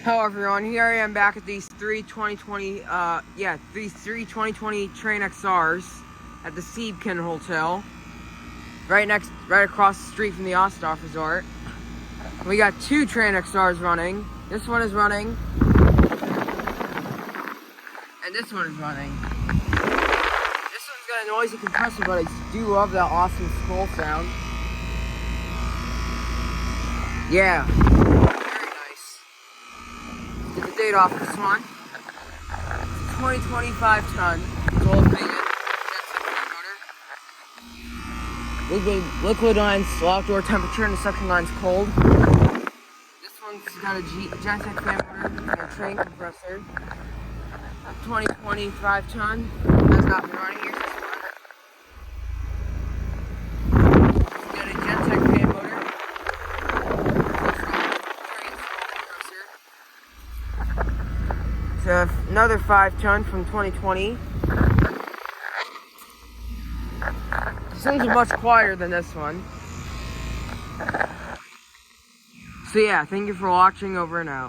Hello everyone, here I am back at these three 2020 Trane XRs at the Siebken Hotel, right across the street from the Ostdorf Resort. We got two Trane XRs running. This one is running, and this one is running. This one's got a noisy compressor, but I do love that awesome scroll sound. Yeah. Get the date off this one. It's a 2025 ton. It's all motor. Liquid line's outdoor temperature and the suction line's cold. This one's got a Genset fan motor and a Trane compressor. 2025 ton. Has not been running here since it's got a Genset fan motor. So another 5-ton from 2020. This one's much quieter than this one. So yeah, thank you for watching. Over and out.